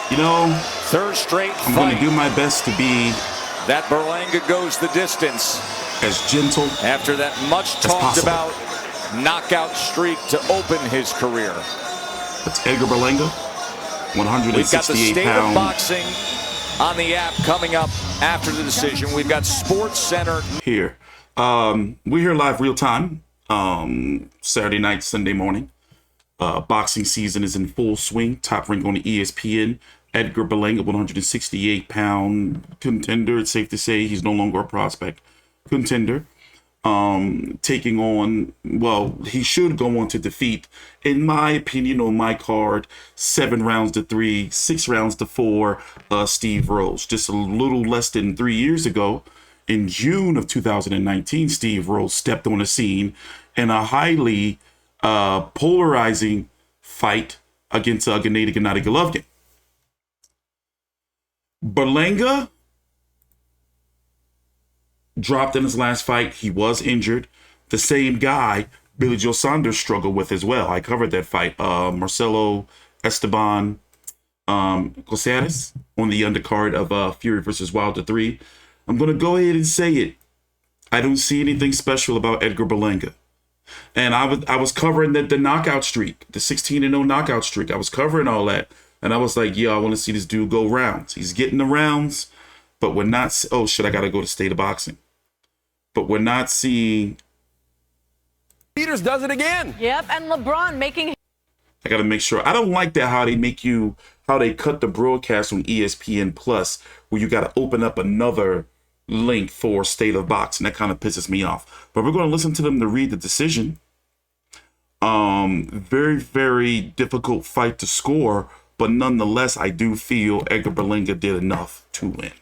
You know, third straight I'm going to do my best to be that Berlanga goes the distance as gentle after that much talked about knockout streak to open his career. That's Edgar Berlanga, 168 We've got the State pound. of Boxing on the app coming up after the decision. We've got Sports Center here. We're here live real time, Saturday night, Sunday morning. Boxing season is in full swing. Top Rank on the ESPN. Edgar Berlanga, 168 pound contender. It's safe to say he's no longer a prospect. Contender. Taking on, well, he should go on to defeat, in my opinion, on my card, 7 rounds to 3, 6 rounds to 4, Steve Rose. Just a little less than 3 years ago, in June of 2019, Steve Rose stepped on the scene in a highly polarizing fight against Gennady Golovkin. Berlanga dropped in his last fight. He was injured. The same guy Billy Joe Saunders struggled with as well. I covered that fight. Marcelo Esteban Coceres on the undercard of Fury versus Wilder 3. I'm going to go ahead and say it. I don't see anything special about Edgar Berlanga. And I was covering the knockout streak, the 16-0 knockout streak. I was covering all that. And I was like, yeah, I want to see this dude go rounds. He's getting the rounds, but we're not. Oh, shit, I got to go to State of Boxing. But we're not seeing. Peters does it again. Yep, and LeBron making. I got to make sure. I don't like that how they cut the broadcast on ESPN Plus, where you got to open up another link for State of Boxing. That kind of pisses me off. But we're going to listen to them to read the decision. Very, very difficult fight to score, but nonetheless, I do feel Edgar Berlanga did enough to win.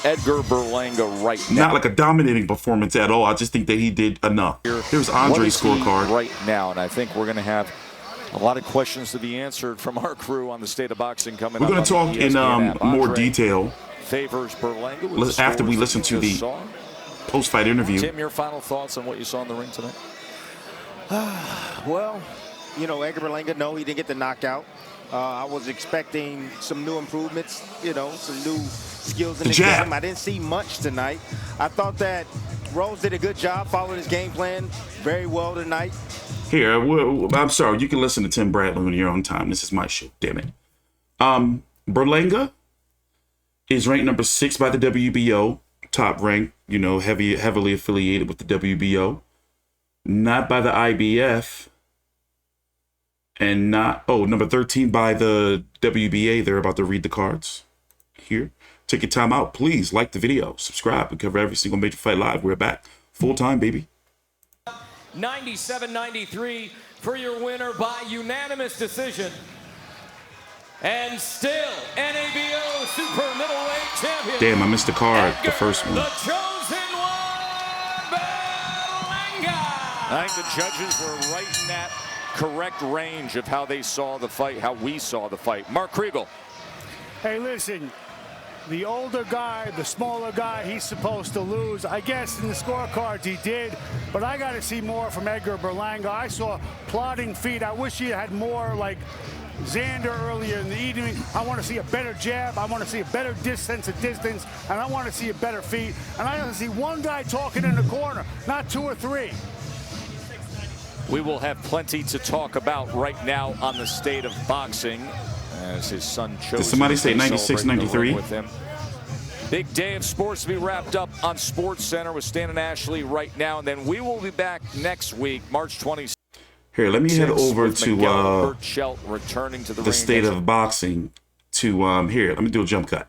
Edgar Berlanga right now. Not like a dominating performance at all. I just think that he did enough. Here's Andre's scorecard right now, and I think we're going to have a lot of questions to be answered from our crew on the State of Boxing coming up. We're going to talk in more detail favors Berlanga after we listen to the post-fight interview. Tim, your final thoughts on what you saw in the ring tonight? Well, you know, Edgar Berlanga, no, he didn't get the knockout. I was expecting some new improvements, you know, some new skills in the game. I didn't see much tonight. I thought that Rose did a good job, followed his game plan very well tonight. Here, I'm sorry, you can listen to Tim Bradley on your own time. This is my show, damn it. Berlanga is ranked number 6 by the WBO, top rank, you know, heavily affiliated with the WBO. Not by the IBF. And not, number 13 by the WBA. They're about to read the cards here. Take your time out. Please like the video. Subscribe. We cover every single major fight live. We're back. Full time, baby. 97-93 for your winner by unanimous decision. And still, NABO Super Middleweight Champion. Damn, I missed the card, Edgar, the first one. The chosen one, Berlanga. I think the judges were right in that correct range of how they saw the fight, how we saw the fight. Mark Kriegel. Hey, listen, the older guy, the smaller guy, he's supposed to lose. I guess in the scorecards he did, but I got to see more from Edgar Berlanga. I saw plodding feet. I wish he had more like Xander earlier in the evening. I want to see a better jab. I want to see a better sense of distance, and I want to see a better feet. And I want to see one guy talking in the corner, not 2 or 3. We will have plenty to talk about right now on the State of Boxing as his son chose. Did somebody say 96, 93? With him. Big day of sports to be wrapped up on Sports Center with Stan and Ashley right now, and then we will be back next week, March 26th. Here, let me head over to returning to the State of Boxing to here. Let me do a jump cut.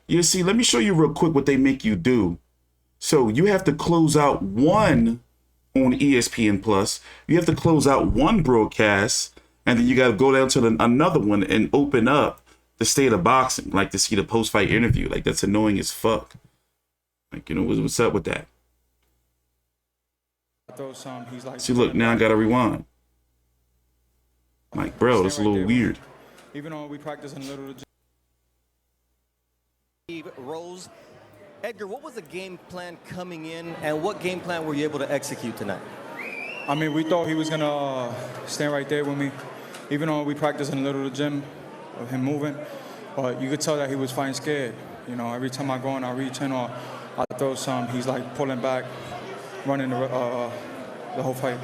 You see, let me show you real quick what they make you do. So you have to close out one on ESPN Plus. You have to close out one broadcast, and then you got to go down to another one and open up the State of Boxing, like to see the post-fight interview. Like, that's annoying as fuck. Like, you know, what's up with that? See, look, now I got to rewind. Like, bro, that's a little weird. Even though we practice a little. Rose, Edgar, what was the game plan coming in, and what game plan were you able to execute tonight? I mean, we thought he was gonna stand right there with me, even though we practiced in a little gym of him moving, but you could tell that he was fighting scared. You know, every time I go and I reach in or I throw some, he's like pulling back, running the whole fight.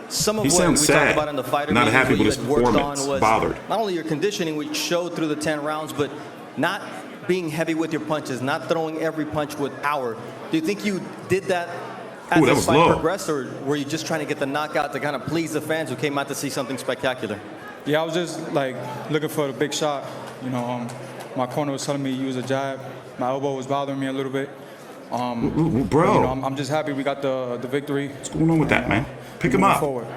Some of He what we sounds talked sad. about in the fighter Not meetings, happy what you with had his worked on performance. was Bothered. not only your conditioning, which showed through the 10 rounds, but not being heavy with your punches, not throwing every punch with power. Do you think you did that as Ooh, that the was fight low. progressed, or were you just trying to get the knockout to kind of please the fans who came out to see something spectacular? Yeah, I was just like looking for the big shot. You know, my corner was telling me to use a jab. My elbow was bothering me a little bit. Ooh, bro. You know, I'm just happy we got the victory. What's going on with that, man? Pick him Moving up. forward.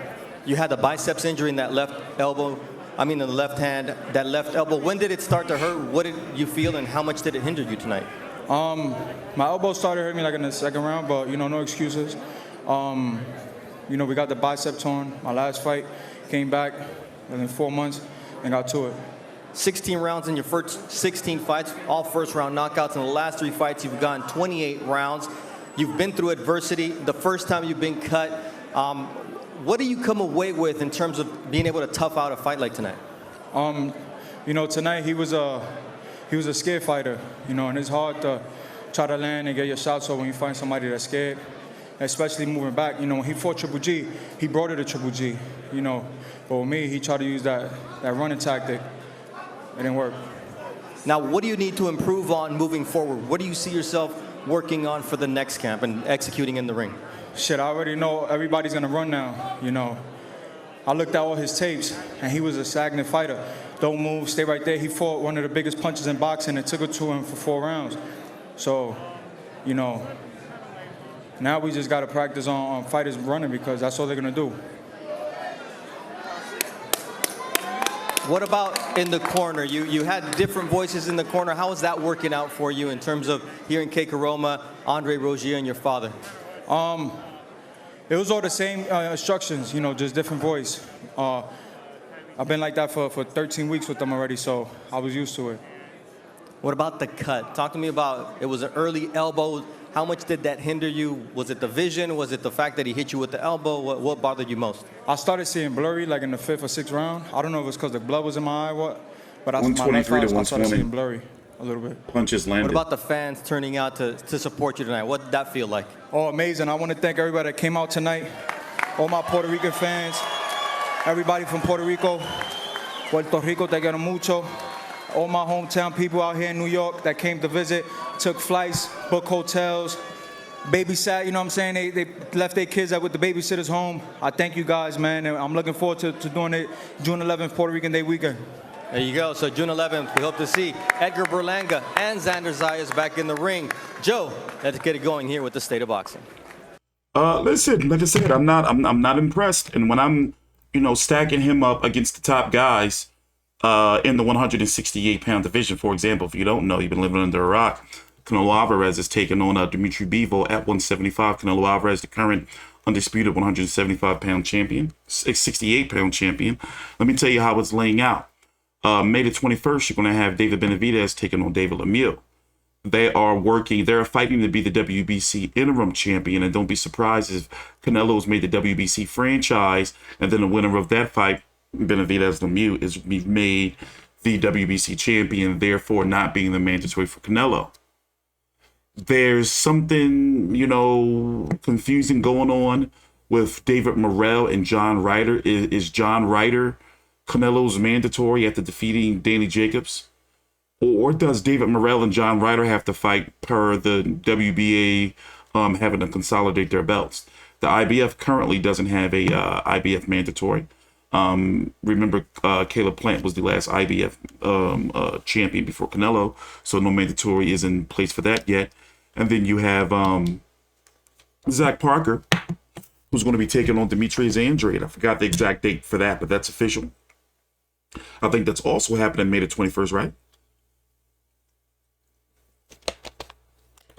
You had the biceps injury in that left elbow. I mean, in the left hand, that left elbow. When did it start to hurt? What did you feel, and how much did it hinder you tonight? My elbow started hurting me like in the second round, but you know, no excuses. You know, we got the bicep torn. My last fight came back within 4 months and got to it. 16 rounds in your first 16 fights, all first round knockouts. In the last 3 fights, you've gone 28 rounds. You've been through adversity. The first time you've been cut. What do you come away with in terms of being able to tough out a fight like tonight? You know, tonight he was a scared fighter. You know, and it's hard to try to land and get your shots off when you find somebody that's scared, especially moving back. You know, when he fought Triple G, he brought it to Triple G. You know, but with me, he tried to use that running tactic. It didn't work. Now, what do you need to improve on moving forward? What do you see yourself working on for the next camp and executing in the ring? Shit, I already know everybody's gonna run now, you know. I looked at all his tapes, and he was a stagnant fighter. Don't move, stay right there. He fought one of the biggest punches in boxing and took it to him for 4 rounds. So, you know, now we just gotta practice on fighters running because that's all they're gonna do. What about in the corner? You had different voices in the corner. How is that working out for you in terms of hearing Kei Karoma, Andre Rozier, and your father? It was all the same instructions, you know, just different voice. I've been like that for 13 weeks with them already, so I was used to it. What about the cut? Talk to me about, it was an early elbow. How much did that hinder you? Was it the vision? Was it the fact that he hit you with the elbow? What bothered you most? I started seeing blurry like in the 5th or 6th round. I don't know if it's because the blood was in my eye or what, but my left 123 eye, to I started 120. seeing blurry a little bit. Punches landed. What about the fans turning out to support you tonight? What did that feel like? Oh, amazing. I want to thank everybody that came out tonight, all my Puerto Rican fans, everybody from Puerto Rico, te quiero mucho, all my hometown people out here in New York that came to visit, took flights, booked hotels, babysat, you know what I'm saying? They left their kids out with the babysitters home. I thank you guys, man, and I'm looking forward to doing it June 11th, Puerto Rican Day weekend. There you go. So June 11th, we hope to see Edgar Berlanga and Xander Zayas back in the ring. Joe, let's get it going here with the State of Boxing. Listen, like I said, I'm not impressed. And when I'm, you know, stacking him up against the top guys in the 168-pound division, for example, if you don't know, you've been living under a rock. Canelo Alvarez is taking on Dimitri Bivol at 175. Canelo Alvarez, the current undisputed 175-pound champion, 68-pound champion. Let me tell you how it's laying out. May the 21st, you're going to have David Benavidez taking on David Lemieux. They're fighting to be the WBC interim champion, and don't be surprised if Canelo's made the WBC franchise, and then the winner of that fight, Benavidez Lemieux, is made the WBC champion, therefore not being the mandatory for Canelo. There's something, you know, confusing going on with David Morrell and John Ryder. Is John Ryder Canelo's mandatory after defeating Danny Jacobs? Or does David Morrell and John Ryder have to fight per the WBA having to consolidate their belts? The IBF currently doesn't have a IBF mandatory. Remember, Caleb Plant was the last IBF champion before Canelo, so no mandatory is in place for that yet. And then you have Zach Parker, who's going to be taking on Demetrius Andrade. I forgot the exact date for that, but that's official. I think that's also happening May the 21st, right?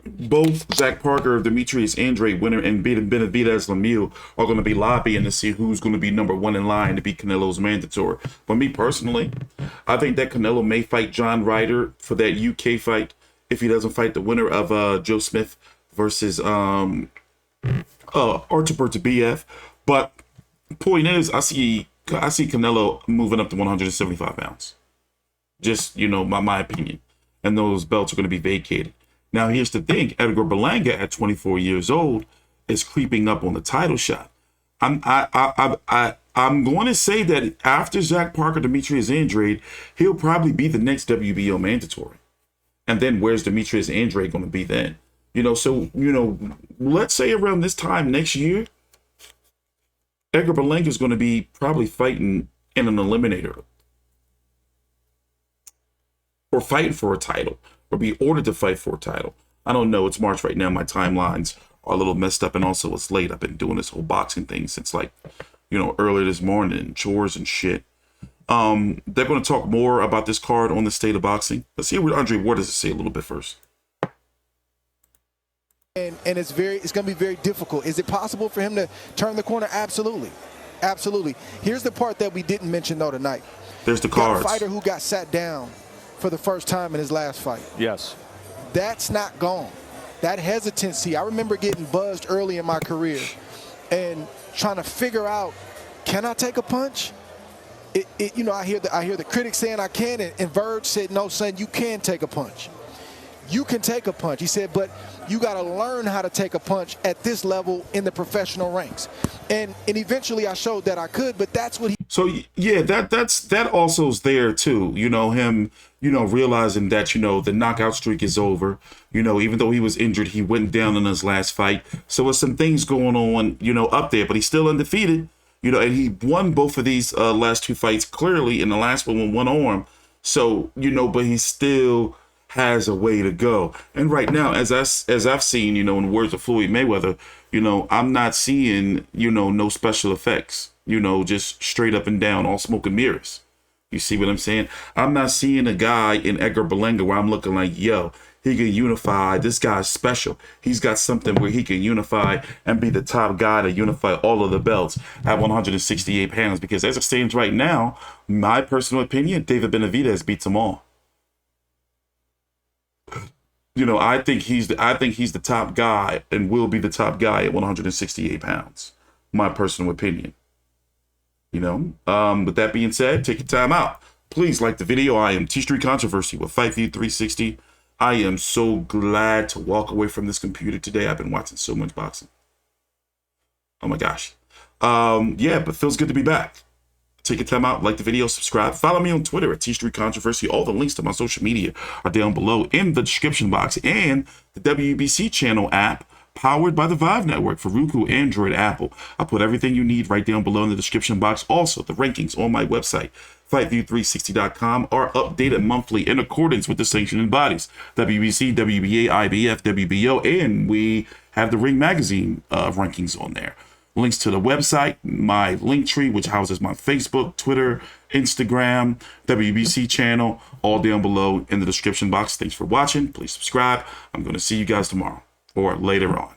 Both Zach Parker, Demetrius Andrade, winner, and Benavidez Lemieux are going to be lobbying to see who's going to be number one in line to be Canelo's mandatory. For me personally, I think that Canelo may fight John Ryder for that UK fight if he doesn't fight the winner of Joe Smith versus Artur Beterbiev. But point is, I see I see Canelo moving up to 175 pounds. Just, my opinion. And those belts are going to be vacated. Now, here's the thing. Edgar Berlanga at 24 years old is creeping up on the title shot. I'm going to say that after Zach Parker, Demetrius Andrade, he'll probably be the next WBO mandatory. And then where's Demetrius Andrade going to be then? So, let's say around this time next year, Edgar Berlanga is going to be probably fighting in an eliminator. Or fighting for a title. Or be ordered to fight for a title. I don't know. It's March right now. My timelines are a little messed up. And also it's late. I've been doing this whole boxing thing since earlier this morning. And chores and shit. They're going to talk more about this card on the state of boxing. Let's hear what Andre Ward has to say a little bit first. And it's going to be very difficult. Is it possible for him to turn the corner? Absolutely. Absolutely. Here's the part that we didn't mention, though, tonight. There's the cards. Got a fighter who got sat down for the first time in his last fight. Yes. That's not gone. That hesitancy, I remember getting buzzed early in my career and trying to figure out, can I take a punch? I hear the critics saying I can, and Verge said, no, son, you can take a punch. You can take a punch. He said, but you got to learn how to take a punch at this level in the professional ranks. And eventually I showed that I could, but that's what he... So, yeah, that also is there, too. Him, realizing that, the knockout streak is over. Even though he was injured, he went down in his last fight. So there's some things going on, up there, but he's still undefeated. And he won both of these last two fights clearly, in the last one with one arm. So, but he still has a way to go. And right now, as I've seen, in the words of Floyd Mayweather, I'm not seeing, no special effects, just straight up and down, all smoke and mirrors. You see what I'm saying? I'm not seeing a guy in Edgar Berlanga where I'm looking like, yo, he can unify. This guy's special. He's got something where he can unify and be the top guy to unify all of the belts at 168 pounds. Because as it stands right now, my personal opinion, David Benavidez beats them all. I think he's the top guy and will be the top guy at 168 pounds. My personal opinion. With that being said, take your time out. Please like the video. I am T Street Controversy with Fight View 360. I am so glad to walk away from this computer today. I've been watching so much boxing. Oh my gosh. But feels good to be back. Take your time out, like the video, subscribe. Follow me on Twitter at T Street Controversy. All the links to my social media are down below in the description box, and the WBC channel app powered by the Vive Network for Roku, Android, Apple. I put everything you need right down below in the description box. Also, the rankings on my website, FightView360.com, are updated monthly in accordance with the sanctioning bodies, WBC, WBA, IBF, WBO, and we have the Ring Magazine rankings on there. Links to the website, my link tree, which houses my Facebook, Twitter, Instagram, WBC channel, all down below in the description box. Thanks for watching. Please subscribe. I'm going to see you guys tomorrow or later on.